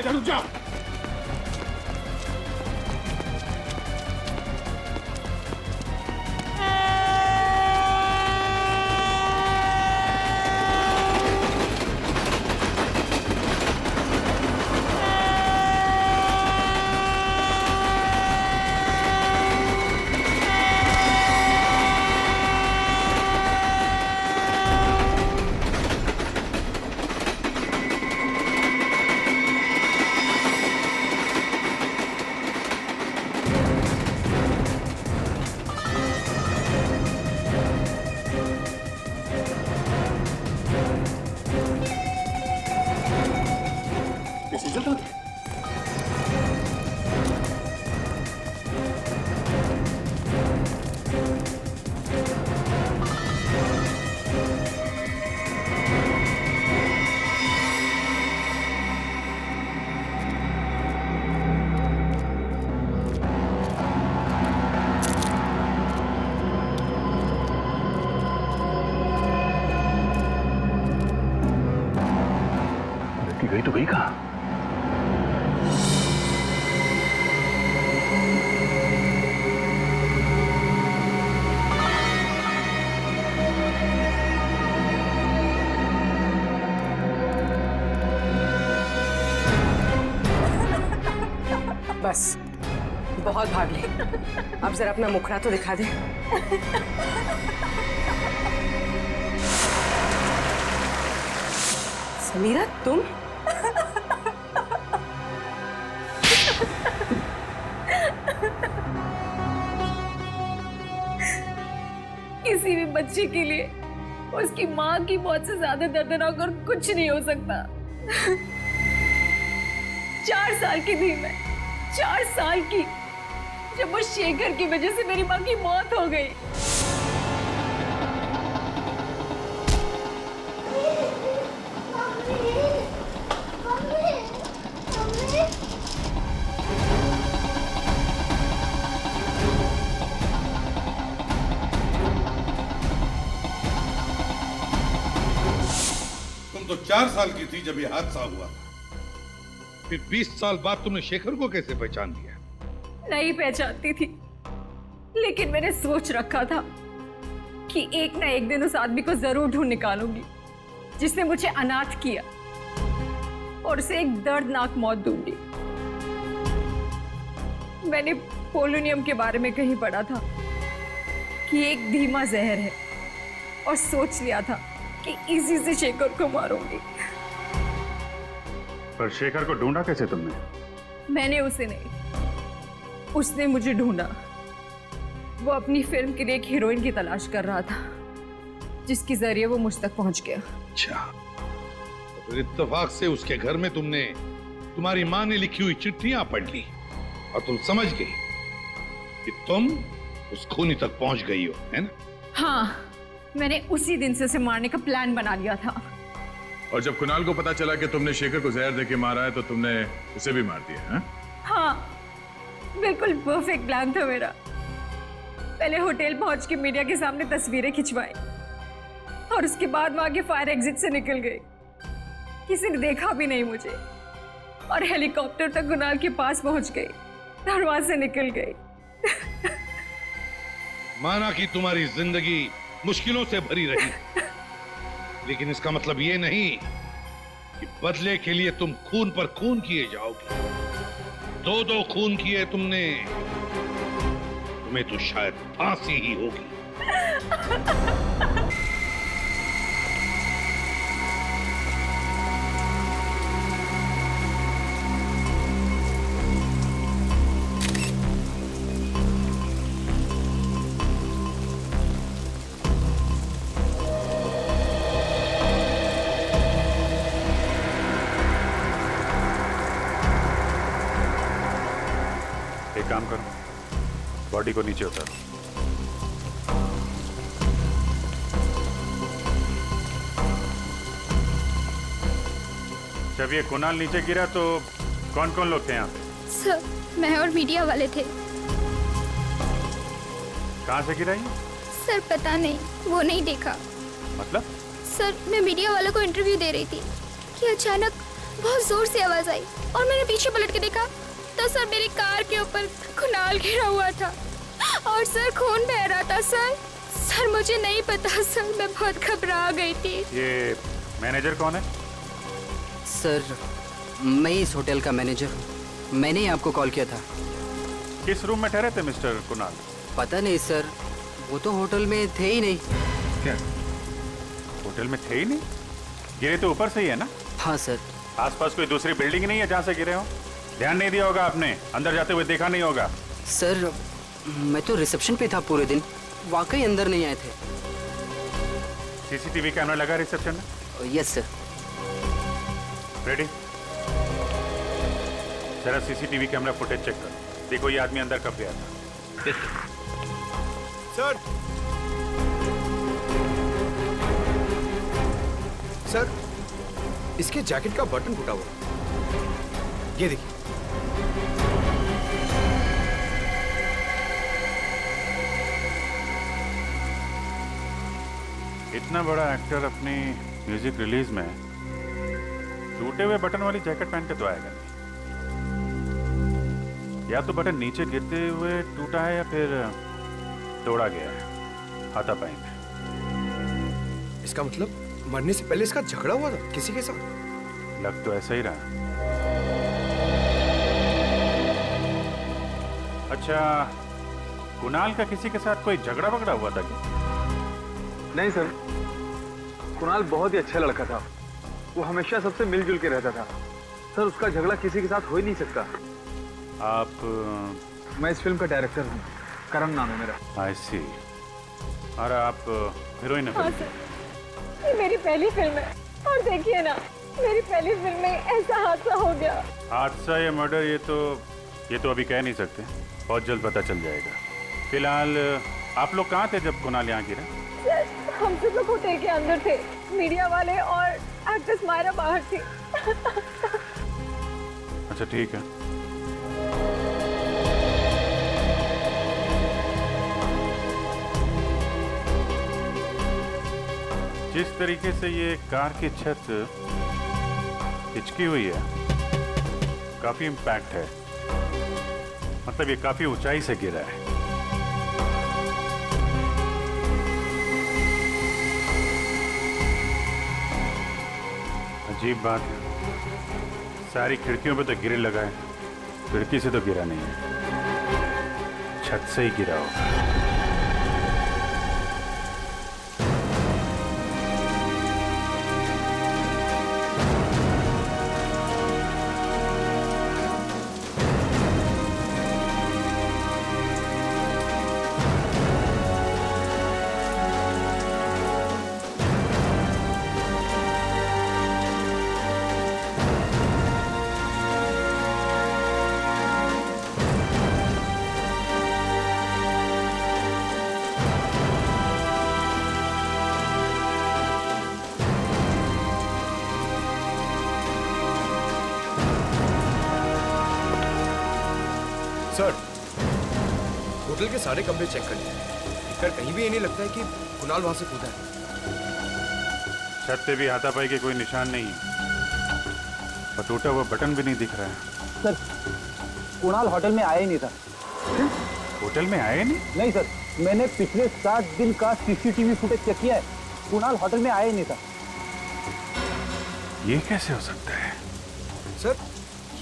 जा, रुक जा। रिजल्ट आ गया। लड़की गई तो गई कहाँ? बस बहुत भाग ली, अब जरा अपना मुखड़ा तो दिखा दे। समीरा तुम? किसी भी बच्चे के लिए उसकी माँ की मौत से ज्यादा दर्दनाक और कुछ नहीं हो सकता। 4 साल की थी मैं, 4 साल की, जब उस शेखर की वजह से मेरी माँ की मौत हो गई। तुम तो 4 साल की थी जब ये हादसा हुआ, फिर 20 साल बाद तुमने शेखर को कैसे पहचान लिया? नहीं पहचानती थी, लेकिन मैंने सोच रखा था कि एक ना एक दिन उस आदमी को जरूर ढूंढ निकालूंगी जिसने मुझे अनाथ किया और उसे एक दर्दनाक मौत दूंगी। मैंने पोलोनियम के बारे में कहीं पढ़ा था कि एक धीमा जहर है और सोच लिया था कि इसी से शेखर को मारूंगी। पर शेखर को ढूंढा कैसे तुमने? मैंने उसे नहीं, उसने मुझे ढूंढा। वो अपनी फिल्म के लिए एक हीरोइन की तलाश कर रहा था जिसके जरिए वो मुझ तक पहुंच गया। अच्छा, तो फिर इत्तेफाक से उसके घर में तुमने तुम्हारी माँ ने लिखी हुई चिट्ठियां पढ़ ली और तुम समझ गई कि तुम उस खूनी तक पहुंच गई हो, है ना? हाँ, मैंने उसी दिन से उसे मारने का प्लान बना लिया था। और जब कुणाल को पता चला कि तुमने शेखर को जहर देके मारा है तो तुमने उसे भी मार दिया है? हाँ, बिल्कुल परफेक्ट प्लान था मेरा। पहले होटल पहुंच के मीडिया के सामने तस्वीरें खिंचवाई और उसके बाद वहां के फायर एग्जिट से निकल गई। किसी ने देखा भी नहीं मुझे और हेलीकॉप्टर तक कुणाल के पास पहुंच गई, दरवाजे से निकल गई। माना कि तुम्हारी जिंदगी मुश्किलों से भरी रही, लेकिन इसका मतलब ये नहीं कि बदले के लिए तुम खून पर खून किए जाओगे। 2 खून किए तुमने, तुम्हें तो शायद फांसी ही होगी। एक काम करो, बॉडी को नीचे उतारो। जब ये कुणाल नीचे गिरा तो कौन कौन लोग थे यहाँ पे? सर, मैं और मीडिया वाले थे। कहाँ से गिरा ये? सर पता नहीं, वो नहीं देखा। मतलब? सर, मैं मीडिया वालों को इंटरव्यू दे रही थी कि अचानक बहुत जोर से आवाज आई और मैंने पीछे पलट के देखा तो सर मेरी कार के ऊपर कुणाल गिरा हुआ था और सर खून बह रहा था। सर मुझे नहीं पता सर, मैं बहुत घबरा गई थी। ये मैनेजर कौन है? सर मैं इस होटल का मैनेजर हूँ, मैंने ही आपको कॉल किया था। किस रूम में ठहरे थे मिस्टर कुणाल? पता नहीं सर, वो तो होटल में थे ही नहीं। क्या? होटल में थे ही नहीं? गिरे तो ऊपर से ही है ना? हाँ सर। आसपास कोई दूसरी बिल्डिंग नहीं है जहाँ से गिरे हो? ध्यान नहीं दिया होगा आपने, अंदर जाते हुए देखा नहीं होगा। सर मैं तो रिसेप्शन पे था पूरे दिन, वाकई अंदर नहीं आए थे। सीसीटीवी कैमरा लगा रिसेप्शन में? Yes sir. रेडी? जरा सीसीटीवी कैमरा फुटेज चेक करो, देखो ये आदमी अंदर कब गया था। सर सर, इसके जैकेट का बटन फूटा हुआ, ये देखिए। इतना बड़ा एक्टर अपनी म्यूजिक रिलीज में टूटे हुए बटन वाली जैकेट पहन के तो आएगा नहीं। या तो बटन नीचे गिरते हुए टूटा है या फिर तोड़ा गया है हाथापाई में। इसका मतलब मरने से पहले इसका झगड़ा हुआ था किसी के साथ? लग तो ऐसा ही रहा। अच्छा, कुणाल का किसी के साथ कोई झगड़ा वगड़ा हुआ था क्या? नहीं सर, कुणाल बहुत ही अच्छा लड़का था, वो हमेशा सबसे मिलजुल के रहता था। सर उसका झगड़ा किसी के साथ हो ही नहीं सकता। आप? मैं इस फिल्म का डायरेक्टर हूँ, करण नाम है मेरा। आई सी। और आप हीरोइन? हाँ सर, ये मेरी पहली फिल्म है और देखिए ना, मेरी पहली फिल्म में ऐसा हादसा हो गया। हादसा या मर्डर ये तो अभी कह नहीं सकते, बहुत जल्द पता चल जाएगा। फिलहाल आप लोग कहाँ थे जब कुणाल यहाँ गिरा? सर हम सब लोग होटल के अंदर थे, मीडिया वाले और एक्ट्रेस मायरा बाहर थी। अच्छा ठीक है। जिस तरीके से ये कार की छत हिचकी हुई है, काफी इम्पैक्ट है, मतलब ये काफी ऊंचाई से गिरा है। अजीब बात है, सारी खिड़कियों पे तो गिरे लगा है, खिड़की से तो गिरा नहीं है, छत से ही गिरा होगा। सर, होटल के सारे कमरे चेक कर लिए, फिर कहीं भी ये नहीं लगता है कि कुणाल वहां से कूदा है। छत पे भी हाथापाई के कोई निशान नहीं है और टूटा हुआ बटन भी नहीं दिख रहा है। सर कुणाल होटल में आया ही नहीं था। होटल में आए नहीं? नहीं सर, मैंने पिछले 7 दिन का सीसीटीवी फुटेज चेक किया है, कुणाल होटल में आया ही नहीं था। ये कैसे हो सकता है? सर,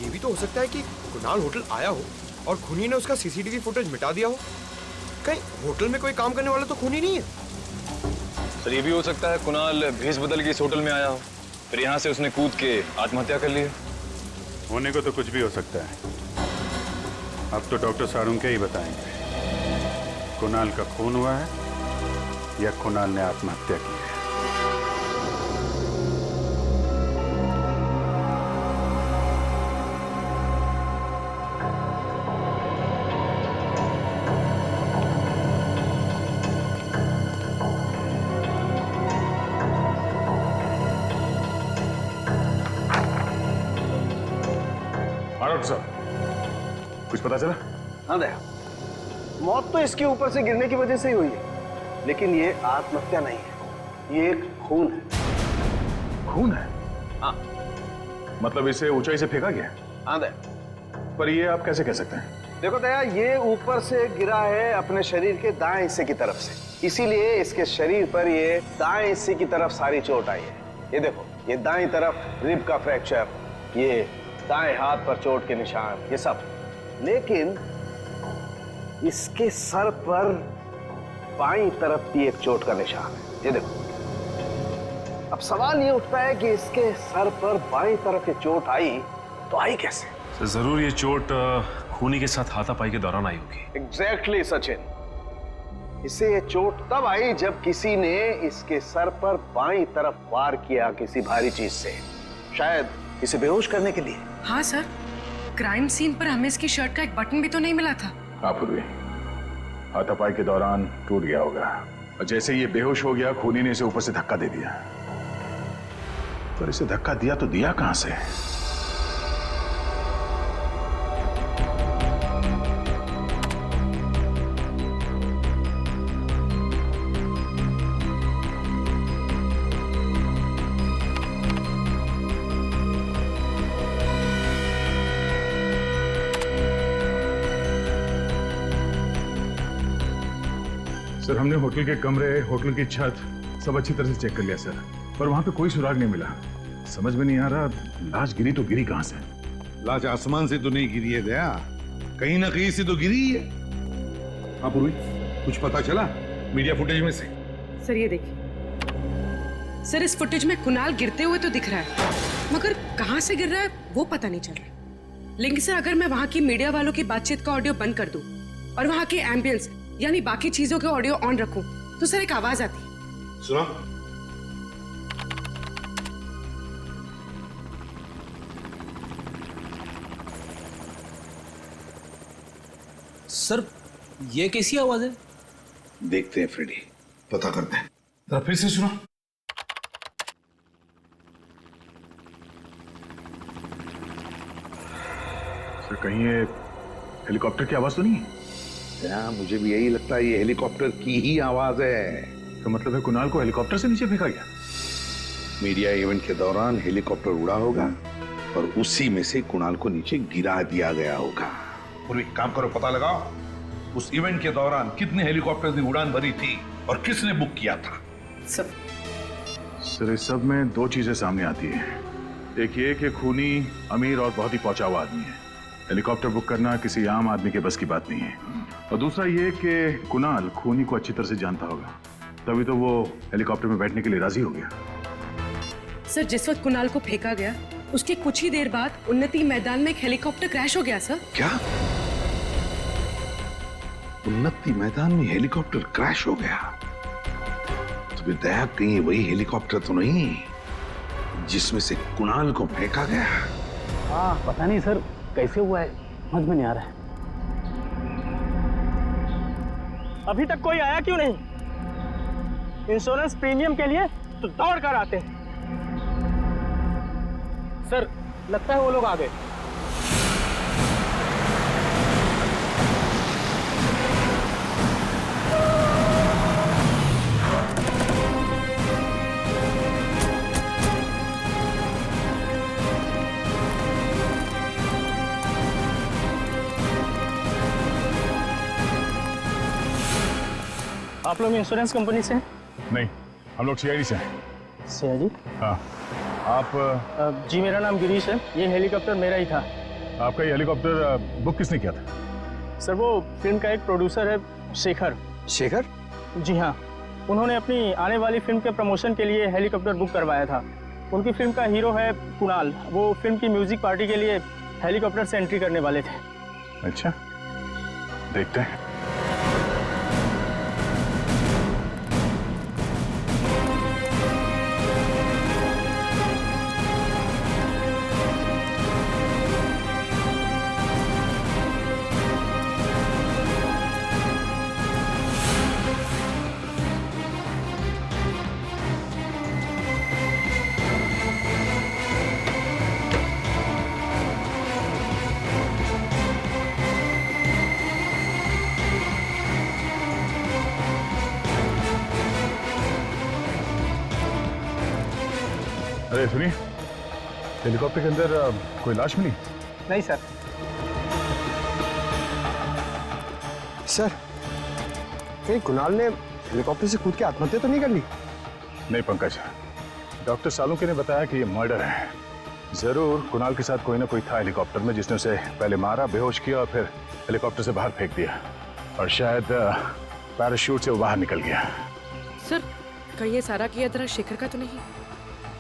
ये भी तो हो सकता है कि कुणाल होटल आया हो और खूनी ने उसका सीसीटीवी फुटेज मिटा दिया हो। कहीं होटल में कोई काम करने वाला तो खूनी नहीं है? सर ये भी हो सकता है कुणाल भेष बदल के इस होटल में आया हो, फिर यहाँ से उसने कूद के आत्महत्या कर ली है। होने को तो कुछ भी हो सकता है। अब तो डॉक्टर सारुंके ही बताएंगे कुणाल का खून हुआ है या कुणाल ने आत्महत्या की है। डॉक्टर साहब कुछ पता चला? हाँ दया, मौत तो इसके ऊपर से गिरने की वजह से ही हुई है, लेकिन ये आत्महत्या नहीं है, ये एक खून है। खून है? हाँ, मतलब इसे ऊंचाई से फेंका गया? हाँ दे। पर ये आप कैसे कह सकते हैं? देखो दया, ये ऊपर से गिरा है अपने शरीर के दाएं हिस्से की तरफ से, इसीलिए इसके शरीर पर ये दाएं हिस्से की तरफ सारी चोट आई है। ये देखो, ये दाईं तरफ रिब का फ्रैक्चर, ये दाएं हाथ पर चोट के निशान, ये सब। लेकिन इसके सर पर बाईं तरफ भी एक चोट का निशान है, ये देखो। अब सवाल ये उठता है कि इसके सर पर बाईं तरफ ये चोट आई तो आई कैसे? सर जरूर ये चोट खूनी के साथ हाथापाई के दौरान आई होगी। एग्जैक्टली सचिन, इसे ये चोट तब आई जब किसी ने इसके सर पर बाईं तरफ वार किया किसी भारी चीज से, शायद इसे बेहोश करने के लिए। हाँ सर, क्राइम सीन पर हमें इसकी शर्ट का एक बटन भी तो नहीं मिला था। पूर्वी, हाथापाई के दौरान टूट गया होगा और जैसे ये बेहोश हो गया खूनी ने इसे ऊपर से धक्का दे दिया। पर इसे धक्का दिया तो दिया कहां से? सर हमने होटल के कमरे, होटल की छत सब अच्छी तरह से चेक कर लिया सर, पर वहां पे कोई सुराग नहीं मिला। समझ में नहीं आ रहा लाश गिरी तो गिरी कहां से? लाश आसमान से तो नहीं गिरी है दया, कहीं ना कहीं से तो गिरी है। हाँ पूर्वी, कुछ पता चला मीडिया फुटेज में से? सर ये देखिए सर, इस फुटेज में कुणाल गिरते हुए तो दिख रहा है, मगर कहां से गिर रहा है वो पता नहीं चल रहा। लेकिन सर अगर मैं वहां की मीडिया वालों की बातचीत का ऑडियो बंद कर दूं और वहां के एम्बियंस यानी बाकी चीजों के ऑडियो ऑन रखूं तो सर एक आवाज आती है। सुना? सर ये कैसी आवाज है? देखते हैं फ्रेडी, पता करते हैं। जरा फिर से सुना। सर कहीं ये हेलीकॉप्टर की आवाज तो नहीं है? मुझे भी यही लगता है, ये हेलीकॉप्टर की ही आवाज है। तो मतलब है कुणाल को हेलीकॉप्टर से नीचे फेंका गया? मीडिया इवेंट के दौरान हेलीकॉप्टर उड़ा होगा और उसी में से कुणाल को नीचे गिरा दिया गया होगा। पूर्वी काम करो, पता लगाओ उस इवेंट के दौरान कितने हेलीकॉप्टर ने उड़ान भरी थी और किसने बुक किया था। सर इस सब में दो चीजें सामने आती है। एक ये कि खूनी अमीर और बहुत ही पहुंचा हुआ आदमी है, हेलीकॉप्टर बुक करना किसी आम आदमी के बस की बात नहीं है। और दूसरा ये कि कुणाल खूनी को अच्छी तरह से जानता होगा, तभी तो वो हेलीकॉप्टर में बैठने के लिए राजी हो गया। सर जिस वक्त कुणाल को फेंका गया उसके कुछ ही देर बाद उन्नति मैदान में एक हेलीकॉप्टर क्रैश हो गया सर। क्या? उन्नति मैदान में हेलीकॉप्टर क्रैश हो गया? तो फिर दया कहीं वही हेलीकॉप्टर तो नहीं जिसमें से कुणाल को फेंका गया? हाँ पता नहीं सर कैसे हुआ है, समझ में नहीं आ रहा है। अभी तक कोई आया क्यों नहीं? इंश्योरेंस प्रीमियम के लिए तो दौड़ कर आते हैं। सर लगता है वो लोग आ गए। आप लोग इंश्योरेंस कंपनी से हैं? नहीं, हम लोग सीआईडी से हैं। सीआईडी? हाँ। आप? जी मेरा नाम गिरीश है, ये हेलीकॉप्टर मेरा ही था। आपका ये हेलीकॉप्टर बुक किसने किया था? सर वो फिल्म का एक प्रोड्यूसर है, शेखर। शेखर? जी हाँ, उन्होंने अपनी आने वाली फिल्म के प्रमोशन के लिए हेलीकॉप्टर बुक करवाया था। उनकी फिल्म का हीरो है कुणाल, वो फिल्म की म्यूजिक पार्टी के लिए हेलीकॉप्टर से एंट्री करने वाले थे। अच्छा, देखते हैं। अरे सुनिए, हेलीकॉप्टर के अंदर कोई लाश मिली? नहीं सर। सर, कहीं कुणाल ने हेलीकॉप्टर से कूद के आत्महत्या तो नहीं कर ली? नहीं पंकज, डॉक्टर सालुंके ने बताया कि ये मर्डर है। जरूर कुणाल के साथ कोई ना कोई था हेलीकॉप्टर में जिसने उसे पहले मारा, बेहोश किया और फिर हेलीकॉप्टर से बाहर फेंक दिया, और शायद पैराशूट से वो बाहर निकल गया। सर, कहीं ये सारा किया तरह शेखर का तो नहीं?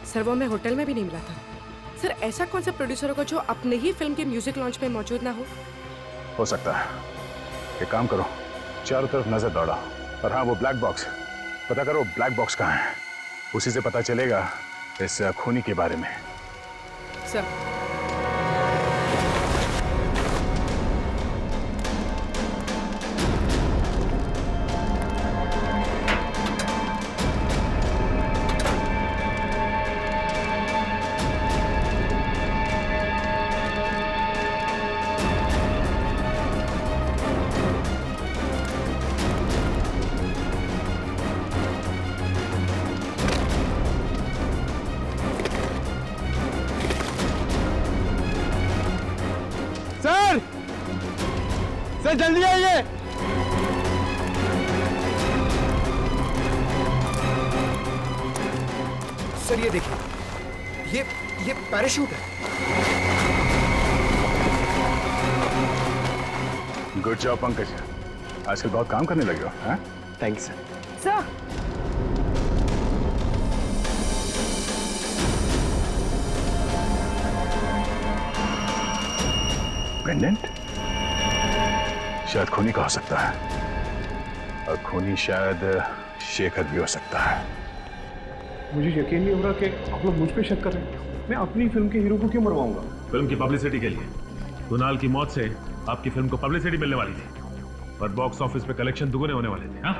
सर, वो हमें होटल में भी नहीं मिला था। सर, ऐसा कौन सा प्रोड्यूसर होगा जो अपने ही फिल्म के म्यूजिक लॉन्च में मौजूद ना हो सकता है। एक काम करो, चारों तरफ नजर दौड़ाओ, और हाँ, वो ब्लैक बॉक्स पता करो, ब्लैक बॉक्स कहाँ है। उसी से पता चलेगा इस खूनी के बारे में। सर, सर जल्दी आइए। सर ये देखिए, ये पैराशूट है। गुड जॉब पंकज, आजकल बहुत काम करने लगे हो। हाँ, थैंक्स सर। सर, पेंडेंट शायद खूनी का हो सकता है, और खूनी शायद शेखर भी हो सकता है। मुझे यकीन नहीं हो रहा कि आप लोग मुझ पे शक कर रहे हैं। मैं अपनी फिल्म के हीरो को क्यों मरवाऊंगा? फिल्म की पब्लिसिटी के लिए। कुणाल की मौत से आपकी फिल्म को पब्लिसिटी मिलने वाली थी, और बॉक्स ऑफिस पे कलेक्शन दुगने होने वाले थे। हाँ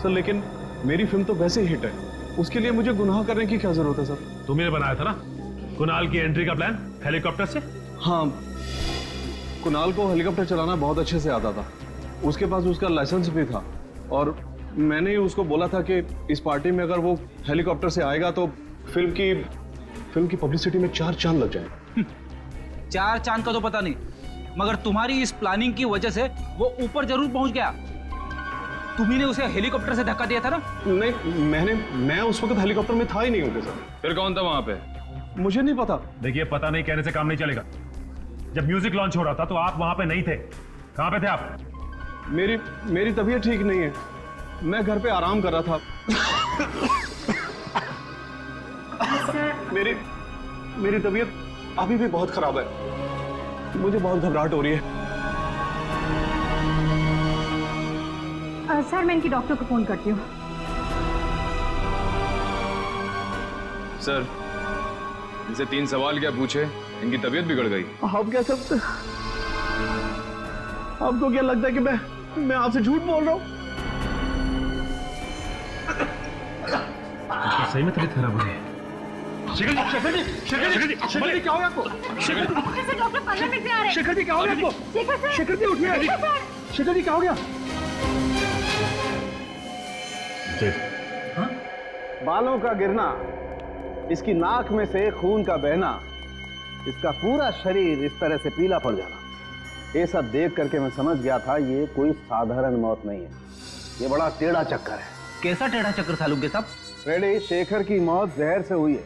सर, लेकिन मेरी फिल्म तो वैसे ही हिट है, उसके लिए मुझे गुनाह करने की क्या जरूरत है सर? तुम्ही ने बनाया था ना कुणाल की एंट्री का प्लान हेलीकॉप्टर से। हाँ, कुणाल को हेलीकॉप्टर चलाना बहुत अच्छे से आता था, उसके पास उसका लाइसेंस भी था, और मैंने ही उसको बोला था कि इस पार्टी में अगर वो हेलीकॉप्टर से आएगा तो फिल्म की पब्लिसिटी में 4 चांद लग जाए। 4 चांद का तो पता नहीं, मगर तुम्हारी इस प्लानिंग की वजह से वो ऊपर जरूर पहुंच गया। तुम्ही ने उसे हेलीकॉप्टर से धक्का दिया था ना? नहीं, मैं उस वक्त हेलीकॉप्टर में था ही नहीं होते सर। फिर कौन था वहां पे? मुझे नहीं पता। देखिए, पता नहीं कहने से काम नहीं चलेगा। जब म्यूजिक लॉन्च हो रहा था तो आप वहां पे नहीं थे। कहां पे थे आप? मेरी तबीयत ठीक नहीं है, मैं घर पे आराम कर रहा था। मेरी तबीयत अभी भी बहुत खराब है, मुझे बहुत घबराहट हो रही है। सर, मैं इनकी डॉक्टर को फोन करती हूँ। सर, इनसे 3 सवाल क्या पूछे, इनकी तबीयत बिगड़ गई। आप क्या सब, आपको क्या लगता है कि मैं आपसे झूठ बोल रहा हूँ? सही में तबीयत खराब हो रही है। शेखर जी क्या हो गया आपको? शेखर जी क्या हो गया आपको? शेखर जी उठिए। शेखर जी क्या हो गया? बालों का गिरना, इसकी नाक में से खून का बहना, इसका पूरा शरीर इस तरह से पीला पड़ जाना, ये सब देख करके मैं समझ गया था ये कोई साधारण मौत नहीं है, ये बड़ा टेढ़ा चक्कर है। कैसा टेढ़ा चक्कर सालुंके साहब? रेडी, शेखर की मौत जहर से हुई है,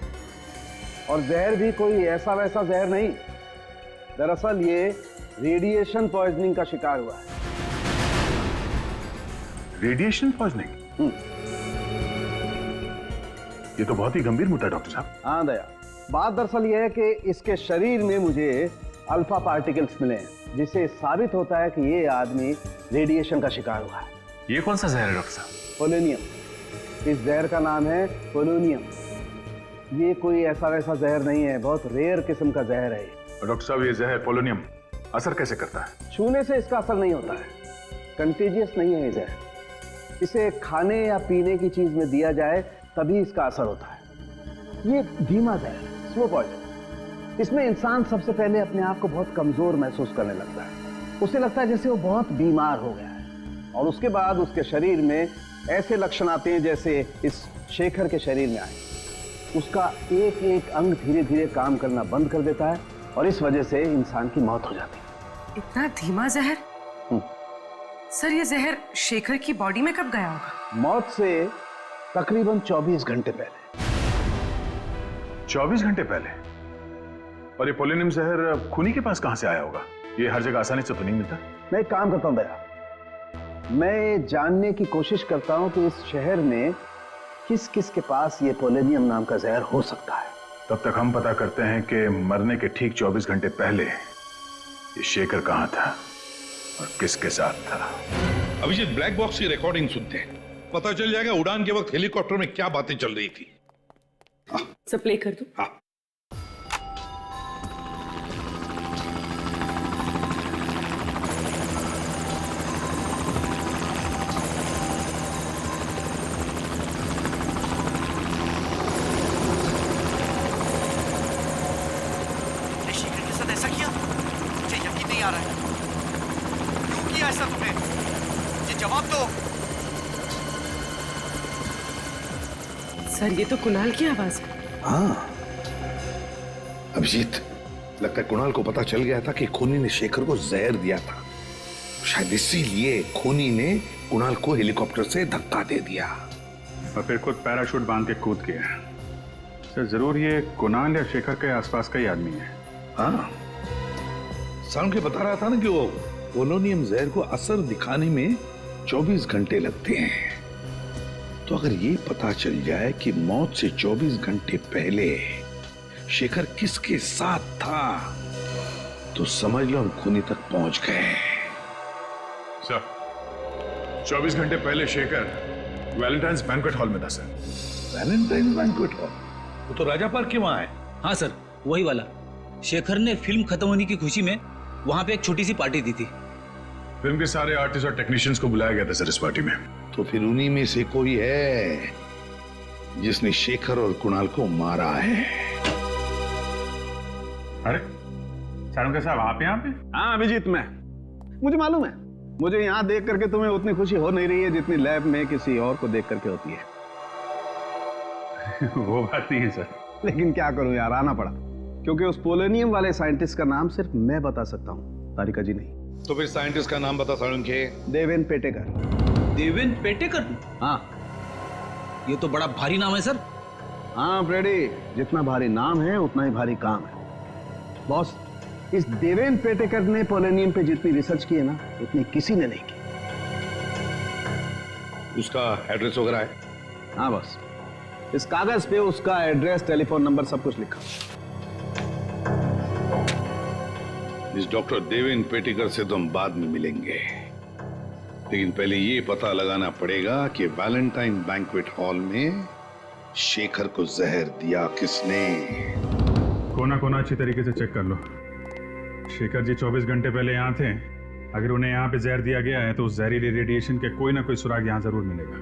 और जहर भी कोई ऐसा वैसा जहर नहीं। दरअसल ये रेडिएशन पॉइजनिंग का शिकार हुआ है। Radiation poisoning? ये तो बहुत ही गंभीर मुद्दा है डॉक्टर साहब। हाँ दया, बात दरअसल ये है कि इसके शरीर में मुझे अल्फा पार्टिकल्स मिले हैं, जिससे साबित होता है कि ये आदमी रेडिएशन का शिकार हुआ है। ये कौन सा जहर है डॉक्टर साहब? पोलोनियम। इस जहर का नाम है पोलोनियम। ये कोई ऐसा वैसा जहर नहीं है, बहुत रेयर किस्म का जहर है। डॉक्टर साहब, ये जहर पोलोनियम असर कैसे करता है? छूने से इसका असर नहीं होता है, कंटेजियस नहीं है ये जहर। इसे खाने या पीने की चीज में दिया जाए तभी इसका असर होता है। ये धीमा जहर, स्लो पॉइजन। इसमें इंसान सबसे पहले अपने आप को बहुत कमजोर महसूस करने लगता है, उसे लगता है जैसे वो बहुत बीमार हो गया है, और उसके बाद उसके शरीर में ऐसे लक्षण आते हैं जैसे इस शेखर के शरीर में आए। उसका एक एक अंग धीरे धीरे काम करना बंद कर देता है और इस वजह से इंसान की मौत हो जाती है। इतना धीमा जहर? सर ये जहर शेखर की बॉडी में कब गया होगा? मौत से तकरीबन 24 घंटे पहले। 24 घंटे पहले? और ये पोलोनियम जहर खूनी के पास कहां से आया होगा? ये हर जगह आसानी से तो नहीं मिलता। मैं एक काम करता हूं दया, मैं जानने की कोशिश करता हूं कि इस शहर में किस किस के पास ये पोलोनियम नाम का जहर हो सकता है। तब तक हम पता करते हैं कि मरने के ठीक 24 घंटे पहले ये शेखर कहां था और किसके साथ था। अभिजीत, ब्लैक बॉक्स की रिकॉर्डिंग सुनते हैं, पता चल जाएगा उड़ान के वक्त हेलीकॉप्टर में क्या बातें चल रही थी। सब प्ले कर दूं? हाँ। शेखर के साथ ऐसा किया? मुझे यकीन नहीं आ रहा है। क्यों किया ऐसा तुमने? मुझे जवाब दो। सर ये तो कुणाल की आवाज है। हाँ अभिजीत, लगता है कुणाल को पता चल गया था कि खूनी ने शेखर को जहर दिया था। शायद इसीलिए खूनी ने कुणाल को हेलीकॉप्टर से धक्का दे दिया और फिर खुद पैराशूट बांध के कूद गया। सर जरूर ये कुणाल या शेखर के आसपास का ही आदमी है। हाँ, साउंड के बता रहा था ना कि वो पोलोनियम जहर को असर दिखाने में 24 घंटे लगते हैं। तो अगर ये पता चल जाए कि मौत से 24 घंटे पहले शेखर किसके साथ था, तो समझ लो हम खूनी तक पहुंच गए। सर 24 घंटे पहले शेखर वैलेंटाइंस बैंक्वेट हॉल में था सर। Valentine's banquet hall? वो तो राजा पार्क के वहां है। हाँ सर, वही वाला। शेखर ने फिल्म खत्म होने की खुशी में वहां पे एक छोटी सी पार्टी दी थी। फिल्म के सारे आर्टिस्ट और टेक्नीशियंस को बुलाया गया था सर इस पार्टी में। तो फिर उन्हीं में से कोई है जिसने शेखर और कुणाल को मारा है। अरे सारुंगा साहब आप यहाँ पे? हाँ अभिजीत, मुझे मालूम है। मुझे यहाँ देख करके तुम्हें उतनी खुशी हो नहीं रही है जितनी लैब में किसी और को देख करके होती है। वो बात नहीं है सर। लेकिन क्या करूं यार, आना पड़ा, क्योंकि उस पोलोनियम वाले साइंटिस्ट का नाम सिर्फ मैं बता सकता हूँ, तारिका जी नहीं। तो फिर साइंटिस्ट का नाम बता सारुंगे। देवेन पेटेकर। देवेन पेटेकर? हाँ। ये तो बड़ा भारी नाम है सर। हाँ फ्रेडी, जितना भारी नाम है उतना ही भारी काम है। बॉस, इस देवेन पेटेकर ने पोलोनियम पे जितनी रिसर्च की है ना, उतनी किसी ने नहीं की। उसका एड्रेस वगैरह है? हाँ बॉस, इस कागज पे उसका एड्रेस, टेलीफोन नंबर सब कुछ लिखा। इस डॉक्टर देवेन पेटेकर से तो हम बाद में मिलेंगे, लेकिन पहले ये पता लगाना पड़ेगा कि वैलेंटाइन बैंक्वेट हॉल में शेखर को जहर दिया किसने। कोना कोना अच्छी तरीके से चेक कर लो। शेखर जी 24 घंटे पहले यहाँ थे। अगर उन्हें यहाँ पे जहर दिया गया है तो उस जहरीली रेडिएशन के कोई ना कोई सुराग यहाँ जरूर मिलेगा।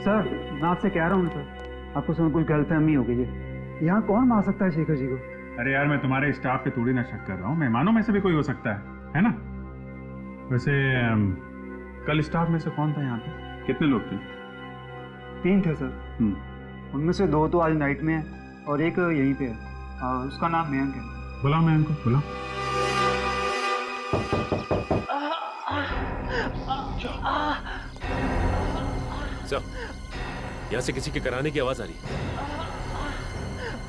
सर मैं आपसे कह रहा हूँ सर, आपको सब कुछ गलतफहमी हो गई है। यहाँ कौन मार सकता है शेखर जी को? अरे यार मैं तुम्हारे स्टाफ पे थोड़ी ना शक कर रहा हूँ, मेहमानों में से भी कोई हो सकता है ना? वैसे कल स्टाफ में से कौन था यहाँ पे? कितने लोग थे? 3 थे सर। उनमें से 2 तो आज नाइट में है और एक यहीं पे है। उसका नाम मयंक है। बुलाओ मयंक को, बुलाओ। सर, यहाँ से किसी के कराने की आवाज आ रही है।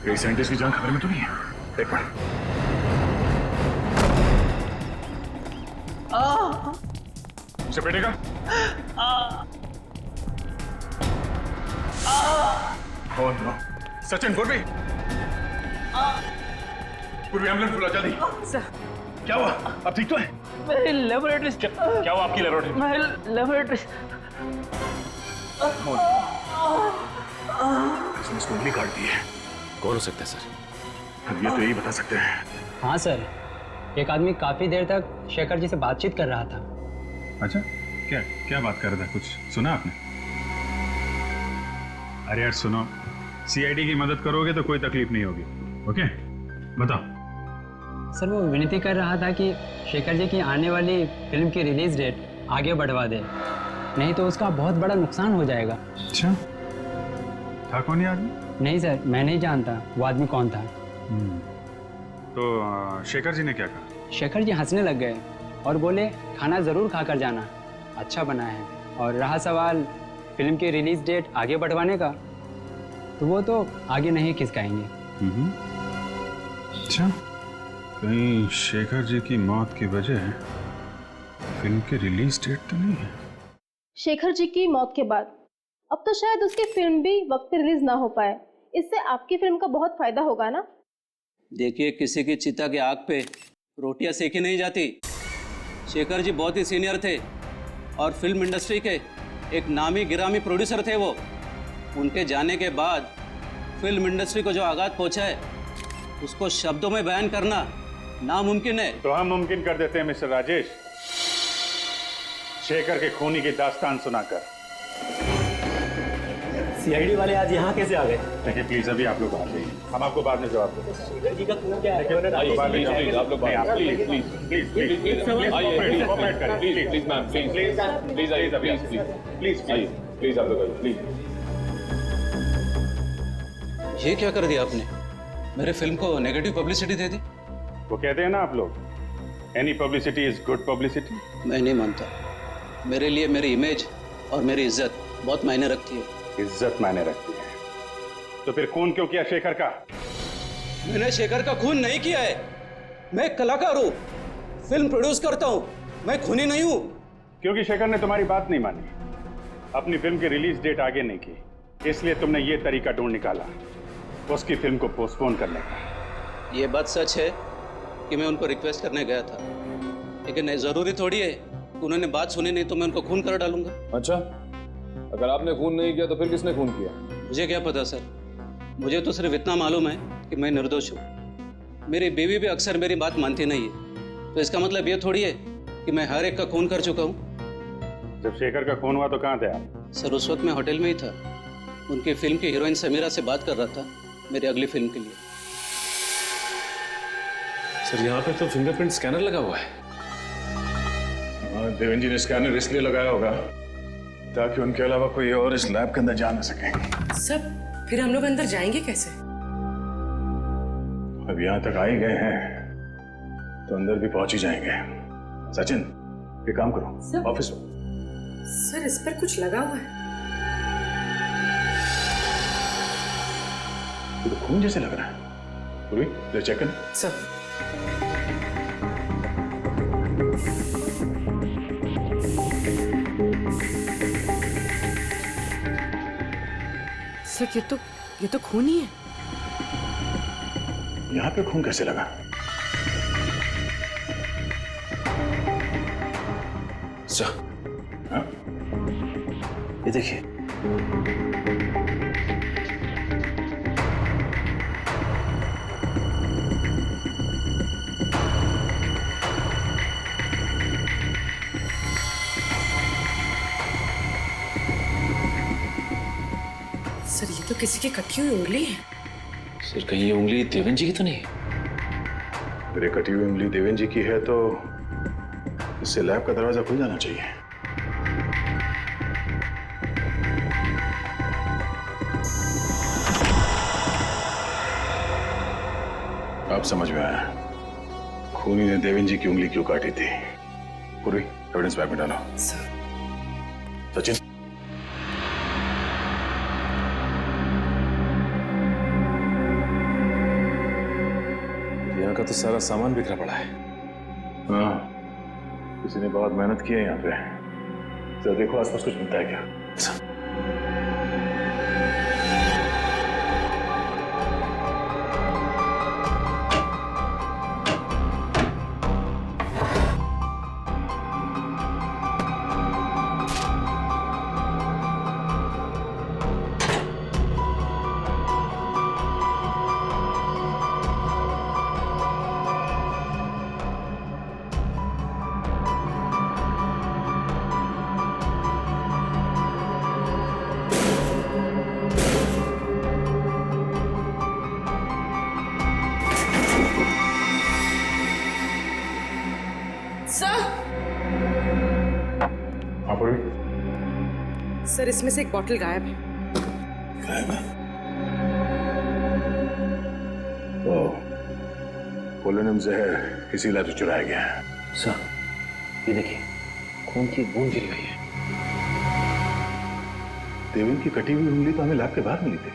कई साइंटिस्ट की जान खतरे में तो नहीं है? एक बार उसे बैठेगा। ओह नो, सचिन, पूर्वी, पूर्वी एम्बुलेंस बुला जल्दी। सर क्या हुआ? अब ठीक तो है? मेरी लेबोरेटरी। क्या हुआ आपकी लेबोरेटरी? मेरी लेबोरेटरी। इसने इसको उंगली काट दी है। कौन हो सकता है सर? अब ये तो यही बता सकते हैं। हाँ सर, एक आदमी काफी देर तक शेखर जी से बातचीत कर रहा था। अच्छा, क्या क्या बात कर रहा था? कुछ सुना आपने? अरे यार सुनो, सीआईडी की मदद करोगे तो कोई तकलीफ नहीं होगी। ओके, बताओ। सर वो विनती कर रहा था कि शेखर जी की आने वाली फिल्म की रिलीज डेट आगे बढ़वा दे, नहीं तो उसका बहुत बड़ा नुकसान हो जाएगा। अच्छा, था कौन ये आदमी? नहीं सर, मैं नहीं जानता वो आदमी कौन था। तो शेखर जी ने क्या कहा? शेखर जी हंसने लग गए और बोले खाना ज़रूर खाकर जाना, अच्छा बना है। और रहा सवाल फिल्म की रिलीज डेट आगे बढ़वाने का, तो वो तो आगे नहीं खिसकाएंगे। अच्छा, कहीं शेखर जी की मौत की वजह फिल्म की रिलीज डेट तो नहीं है? शेखर जी की मौत के बाद अब तो शायद उसकी फिल्म भी वक्त पे रिलीज ना हो पाए। इससे आपकी फिल्म का बहुत फायदा होगा ना। देखिए, किसी की चिता के आग पे रोटियां सेकी नहीं जाती। शेखर जी बहुत ही सीनियर थे और फिल्म इंडस्ट्री के एक नामी गिरामी प्रोड्यूसर थे वो। उनके जाने के बाद फिल्म इंडस्ट्री को जो आघात पहुंचा है उसको शब्दों में बयान करना नामुमकिन है। तो हम मुमकिन कर देते हैं मिस्टर राजेश, शेखर के खूनी की दास्तान सुनाकर। सीआईडी वाले आज यहाँ कैसे आ गए? देखिए प्लीज, अभी आप लोग बाहर जाइए, हम आपको बाद में जवाब देंगे। शेखर जी का खून क्या है? आप लोग ये क्या कर दिया आपने? मेरे फिल्म को नेगेटिव पब्लिसिटी दे दी। वो कहते हैं ना आप लोग, any publicity is good publicity. मैं नहीं मानता। मेरे लिए मेरी इमेज और मेरी इज्जत बहुत मायने रखती है। इज्जत मायने रखती है तो फिर खून क्यों किया शेखर का? मैंने शेखर का खून नहीं किया है। मैं एक कलाकार हूँ, फिल्म प्रोड्यूस करता हूँ, मैं खूनी नहीं हूँ। क्योंकि शेखर ने तुम्हारी बात नहीं मानी, अपनी फिल्म की रिलीज डेट आगे नहीं की, इसलिए तुमने ये तरीका ढूंढ निकाला उसकी फिल्म को पोस्टपोन करने का। ये बात सच है कि मैं उनको रिक्वेस्ट करने गया था, लेकिन जरूरी थोड़ी है उन्होंने बात सुनी नहीं तो मैं उनको खून कर डालूंगा। अच्छा, अगर आपने खून नहीं किया तो फिर किसने खून किया? मुझे क्या पता सर, मुझे तो सिर्फ इतना मालूम है कि मैं निर्दोष हूँ। मेरी बीवी भी अक्सर मेरी बात मानती नहीं है, तो इसका मतलब ये थोड़ी है कि मैं हर एक का खून कर चुका हूँ। जब शेखर का खून हुआ तो कहाँ थे आप? सर उस वक्त मैं होटल में ही था, उनकी फिल्म की हीरोइन समीरा से बात कर रहा था मेरी अगली फिल्म के लिए। सर यहाँ पे तो फिंगरप्रिंट स्कैनर लगा हुआ है। देवेंद्र जी ने स्कैनर इसलिए लगाया होगा ताकि उनके अलावा कोई और इस लैब के अंदर जा ना सके। सब फिर हम लोग अंदर जाएंगे कैसे? अब यहाँ तक आ ही गए हैं तो अंदर भी पहुंच ही जाएंगे। सचिन, ये काम करो, ऑफिस में। सर इस पर कुछ लगा हुआ है। ये तो खून जैसे लग रहा है। पूरी ले चेक कर। सर सर ये तो खून ही है। यहाँ पे खून कैसे लगा? सर, हाँ? ये देखिए। सर ये तो किसी की कटी हुई उंगली है। सर कहीं ये उंगली देवेंद्र जी की तो नहीं? मेरे कटी हुई उंगली देवेंद्र जी की है तो इससे लैब का दरवाजा खुल जाना चाहिए। अब समझ में आया खूनी ने देवेंद्र जी की उंगली क्यों काटी थी। पूरी एविडेंस बैग में डालो। सचिन, यहाँ का तो सारा सामान बिखरा पड़ा है। हाँ, किसी ने बहुत मेहनत की है यहाँ पे। जरा देखो आसपास कुछ मिलता है क्या। सर इसमें से एक बॉटल गायब है। गायब है? पोलोनियम जहर इसीलिए तो चुराया गया है। सर, ये देखिए, खून की बूंद गिरी हुई है। देवेन की कटी हुई उंगली तो हमें लैब के बाहर मिली थी,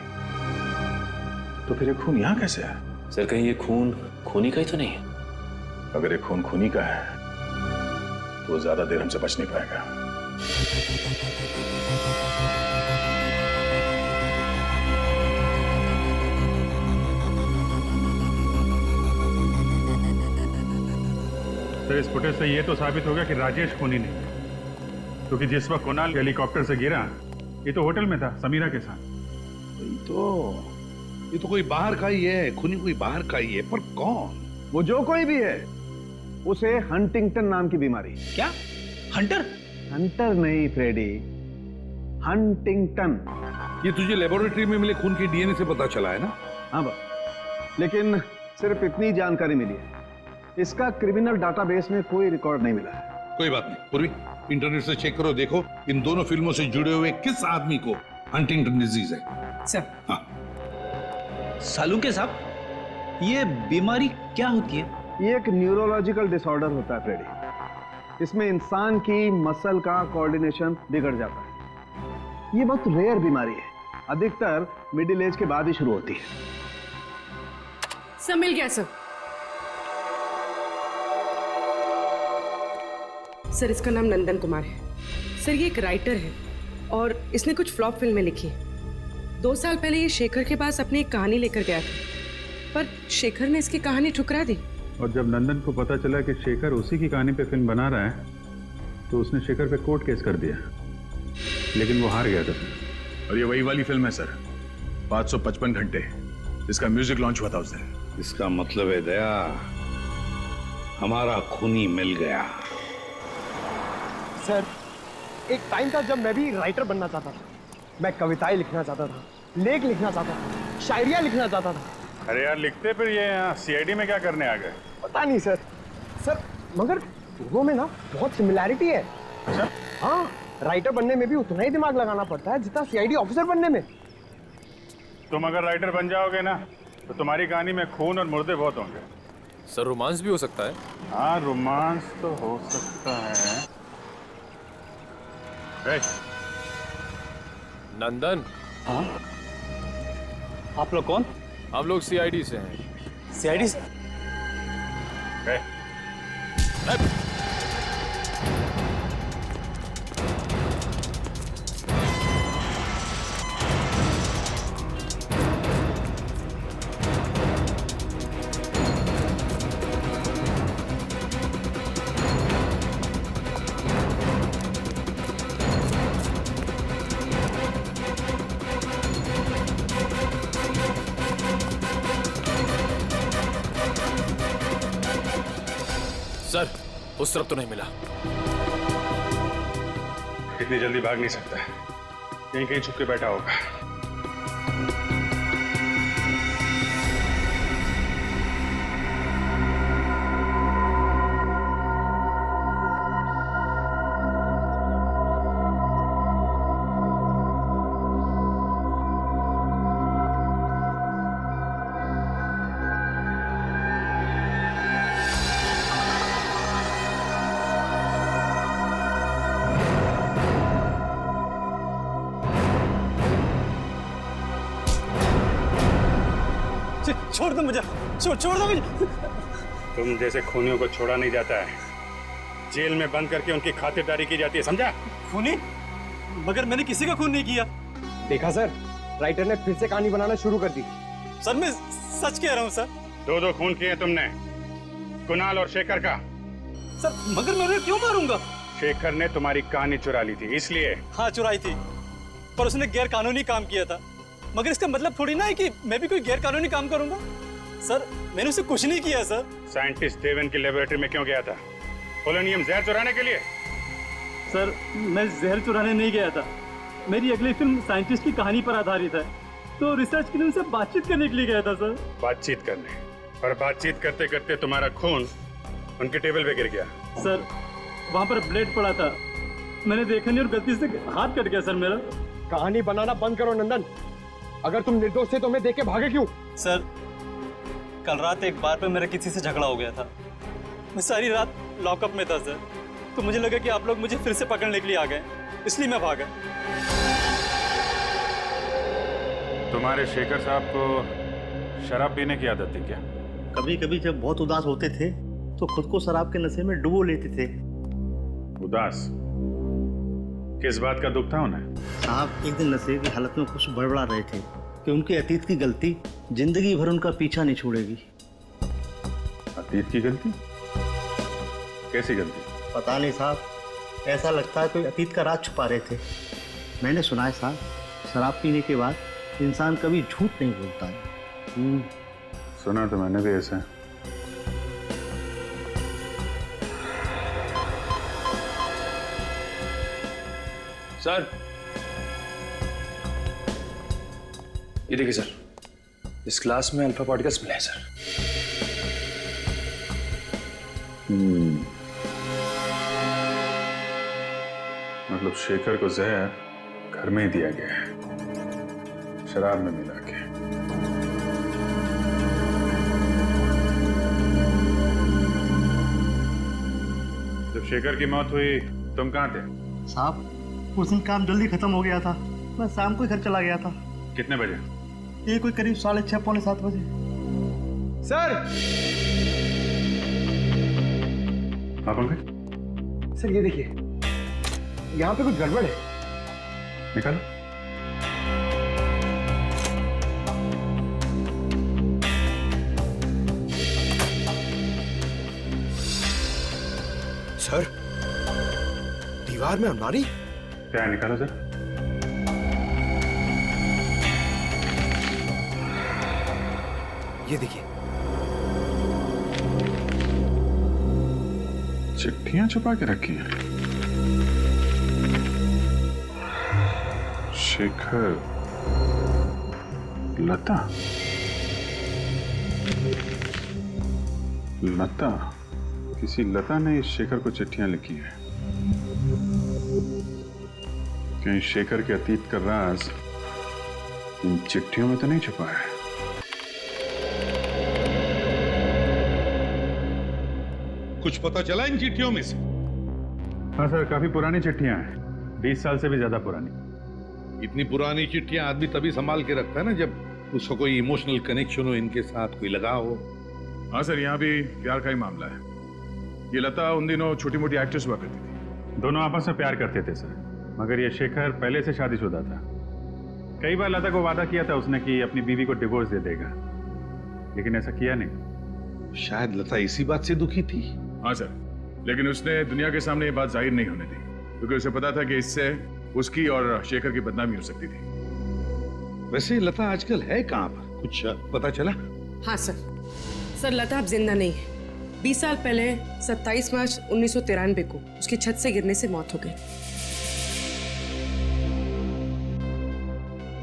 तो फिर ये खून यहाँ कैसे है? सर, कहीं ये खून खूनी का ही तो नहीं है? अगर ये खून खूनी का है तो ज्यादा देर हमसे बच नहीं पाएगा। सर, इस फुटेज से ये तो साबित हो गया कि राजेश खूनी नहीं, क्योंकि जिस वक्त कुणाल हेलीकॉप्टर से गिरा ये तो होटल में था समीरा के साथ। ये तो कोई बाहर का ही है, खूनी कोई बाहर का ही है, पर कौन? वो जो कोई भी है, उसे हंटिंगटन नाम की बीमारी। क्या? हंटर? हंटर नहीं फ्रेडी, हंटिंगटन। ये तुझे लेबोरेटरी में मिले खून की डीएनए से पता चला है ना? हाँ बस, लेकिन सिर्फ इतनी जानकारी मिली है, इसका क्रिमिनल डाटाबेस में कोई रिकॉर्ड नहीं मिला है। कोई बात नहीं पूर्वी, इंटरनेट से चेक करो, देखो इन दोनों फिल्मों से जुड़े हुए किस आदमी को हंटिंगटन डिजीज है। सर। हाँ। सालुंके साहब, ये बीमारी क्या होती है? ये एक न्यूरोलॉजिकल डिसऑर्डर होता है फ्रेडी। इसमें इंसान की मसल का कोऑर्डिनेशन बिगड़ जाता है। ये बहुत रेयर बीमारी है, अधिकतर मिडिल एज के बाद ही शुरू होती है। सब मिल गया सर। सर, इसका नाम नंदन कुमार है। सर, ये एक राइटर है और इसने कुछ फ्लॉप फिल्में लिखी हैं। 2 साल पहले ये शेखर के पास अपनी एक कहानी लेकर गया था, पर शेखर ने इसकी कहानी ठुकरा दी। और जब नंदन को पता चला कि शेखर उसी की कहानी पे फिल्म बना रहा है, तो उसने शेखर पे कोर्ट केस कर दिया, लेकिन वो हार गया था सर। और ये वही वाली फिल्म है सर, 555 घंटे, जिसका म्यूजिक लॉन्च हुआ था उस दिन। इसका मतलब है दया, हमारा खूनी मिल गया। सर, एक टाइम था जब मैं भी राइटर बनना चाहता था। मैं कविताएं लिखना चाहता था, लेख लिखना चाहता था, शायरियां लिखना चाहता था। अरे यार, लिखते फिर ये यहाँ सीआईडी में क्या करने आ गए? पता नहीं सर। सर, मगर दोनों में ना बहुत सिमिलैरिटी है। अच्छा? हाँ, राइटर बनने में भी उतना ही दिमाग लगाना पड़ता है जितना सीआईडी ऑफिसर बनने में। तुम अगर राइटर बन जाओगे ना, तो तुम्हारी कहानी में खून और मुर्दे बहुत होंगे। सर, रोमांस भी हो सकता है? हाँ, रोमांस तो हो सकता है। नंदन। हाँ? आप लोग कौन? हम लोग सीआईडी से हैं। सीआईडी से? सर, उस तरफ तो नहीं मिला। इतनी जल्दी भाग नहीं सकता, कहीं कहीं छुप के बैठा होगा। छोड़ दो मुझे, छोड़ दो मुझे। तुम जैसे खूनियों को छोड़ा नहीं जाता है, जेल में बंद करके उनकी खातिरदारी की जाती है, समझा? खूनी? मगर मैंने किसी का खून नहीं किया। देखा सर, राइटर ने फिर से कहानी बनाना शुरू कर दी। सर, मैं सच कह रहा हूँ सर। 2 खून किए तुमने, कुणाल और शेखर का। सर, मगर मैं उन्हें क्यों मारूंगा? शेखर ने तुम्हारी कहानी चुरा ली थी, इसलिए। हाँ, चुराई थी, पर उसने गैर कानूनी काम किया था। मगर इसका मतलब थोड़ी ना है कि मैं भी कोई गैर कानूनी काम करूंगा। सर, मैंने उसे कुछ नहीं किया सर। साइंटिस्ट देवन की लेबोरेटरी में क्यों गया था? पोलोनियम जहर चुराने के लिए? सर, मैं जहर चुराने नहीं गया था। मेरी अगली फिल्म साइंटिस्ट की कहानी पर आधारित है, तो रिसर्च के लिए उनसे बातचीत करने के लिए गया था सर। बातचीत करने? और बातचीत करते करते तुम्हारा खून उनके टेबल पे गिर गया। सर, वहाँ पर ब्लेड पड़ा था, मैंने देखा नहीं और गलती से हाथ कट गया सर मेरा। कहानी बनाना बंद करो नंदन। अगर तुम निर्दोष थे तो हमें देख के भागे क्यों? सर, कल रात एक बार पे मेरा किसी से झगड़ा हो गया था। मैं सारी रात लॉकअप में था सर, तो मुझे लगा कि आप लोग मुझे फिर से पकड़ने के लिए आ गए, इसलिए मैं भागा। तुम्हारे शेखर साहब को शराब पीने की आदत थी क्या? कभी कभी जब बहुत उदास होते थे तो खुद को शराब के नशे में डुबो लेते थे। उदास? किस बात का दुख था उन्हें? साहब एक दिन नशे की हालत में कुछ बड़बड़ा रहे थे कि उनके अतीत की गलती जिंदगी भर उनका पीछा नहीं छोड़ेगी। अतीत की गलती? कैसी गलती? पता नहीं साहब, ऐसा लगता है कोई अतीत का राज छुपा रहे थे। मैंने सुना है साहब, शराब पीने के बाद इंसान कभी झूठ नहीं बोलता है। सुना तो मैंने भी ऐसा। सर, ये देखिए सर, इस क्लास में अल्फा पार्टिकल्स मिले हैं सर। मतलब शेखर को जहर घर में ही दिया गया है, शराब में मिला के। जब शेखर की मौत हुई तुम कहाँ थे? साहब उस दिन काम जल्दी खत्म हो गया था, मैं शाम को ही घर चला गया था। कितने बजे? ये कोई करीब 6:30 पौने 7 बजे। सर! हाँ पंकज? सर ये देखिए, यहाँ पे कुछ गड़बड़ है। निकालो। सर, दीवार में अलमारी? क्या है, निकालो सर। ये देखिए, चिट्ठियां छुपा के रखी हैं। शेखर, लता, लता, किसी लता ने इस शेखर को चिट्ठियां लिखी हैं। कहीं शेखर के अतीत का राज इन चिट्ठियों में तो नहीं छुपा है? कुछ पता चला इन चिट्ठियों में से? हाँ सर, काफी पुरानी चिट्ठियां हैं, 20 साल से भी ज्यादा पुरानी। इतनी पुरानी चिट्ठियां आदमी तभी संभाल के रखता है ना जब उसको कोई इमोशनल कनेक्शन हो, इनके साथ कोई लगाव हो। हाँ सर, यहाँ भी प्यार का ही मामला है। ये लता उन दिनों छोटी मोटी एक्ट्रेस हुआ करती थी। दोनों आपस में प्यार करते थे सर, मगर ये शेखर पहले से शादीशुदा था। कई बार लता को वादा किया था उसने कि अपनी बीवी को डिवोर्स दे देगा, लेकिन ऐसा किया नहीं। शायद लता इसी बात से दुखी थी। हाँ सर, लेकिन उसने दुनिया के सामने ये बात जाहिर नहीं होने दी, क्योंकि उसे पता था कि इससे उसकी और शेखर की बदनामी हो सकती थी। वैसे लता आजकल है कहाँ पर, कुछ पता चला? हाँ सर, लता अब जिंदा नहीं है। 20 साल पहले 27 मार्च 1993 को उसकी छत से गिरने से मौत हो गई।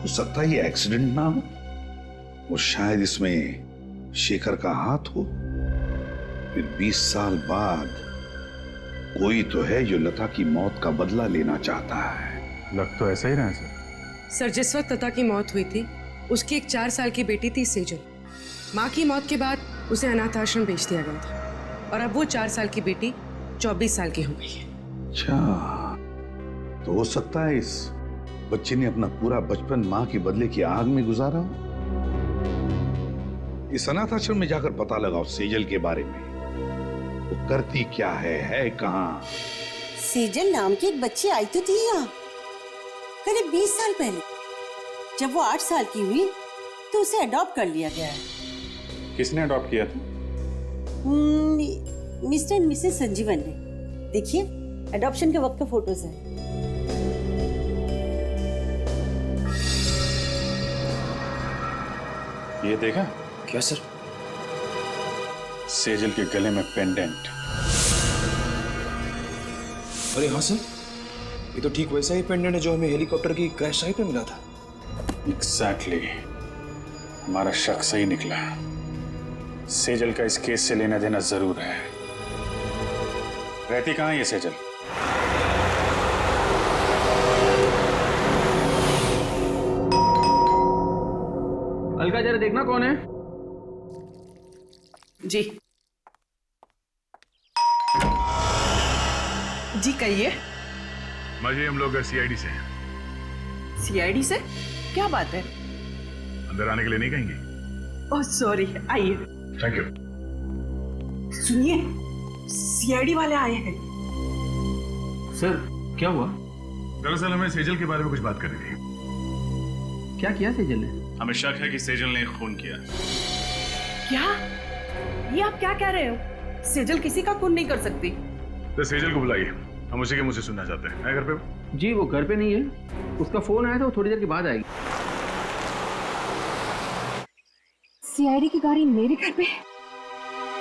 हो सकता है ये एक्सीडेंट ना हो, और शायद इसमें शेखर का हाथ हो। फिर 20 साल बाद कोई तो है जो लता की मौत का बदला लेना चाहता है। लग तो ऐसा ही रहा है सर। सर, जिस वक्त लता की मौत हुई थी उसकी एक 4 साल की बेटी थी सेजल। माँ की मौत के बाद उसे अनाथ आश्रम भेज दिया गया था, और अब वो 4 साल की बेटी 24 साल की हो गई है। अच्छा, तो हो सकता है इस बच्चे ने अपना पूरा बचपन माँ के बदले की आग में गुजारा हो। इस अनाथ आश्रम में जाकर पता लगाओ सेजल के बारे में, वो करती क्या है कहाँ। सेजल नाम की एक बच्ची आई तो थी यहाँ करीब 20 साल पहले। जब वो 8 साल की हुई तो उसे अडॉप्ट कर लिया गया है। किसने अडॉप्ट किया था? मिस्टर एंड मिसेस संजीवन ने। देखिए, अडॉप्शन के वक्त का फोटोज है। ये देखा? क्या सर? सेजल के गले में पेंडेंट। अरे हाँ सर, ये तो ठीक वैसा ही पेंडेंट है जो हमें हेलीकॉप्टर की क्रैश साइट पे मिला था। एग्जैक्टली, हमारा शक सही निकला। सेजल का इस केस से लेना देना जरूर है। रहती कहाँ है ये सेजल? अलका जरा देखना कौन है। जी जी कहिए। माजी, हम लोग सीआईडी से हैं। सीआईडी से? क्या बात है? अंदर आने के लिए नहीं कहेंगे? ओह सॉरी, आइए। Thank you. सुनिए, सीआईडी वाले आए हैं। सर क्या हुआ? दरअसल हमें सेजल के बारे में कुछ बात करनी थी। क्या किया सेजल ने? हमें शक है कि सेजल ने खून किया। क्या? ये आप क्या कह रहे हो? सेजल किसी का खून नहीं कर सकती। तो सेजल को बुलाइए, हम उसी के मुंह से सुनना चाहते हैं। है घर पे? जी वो घर पे नहीं है, उसका फोन आया था, वो थोड़ी देर के बाद आएगी। सीआईडी की गाड़ी मेरे घर पे?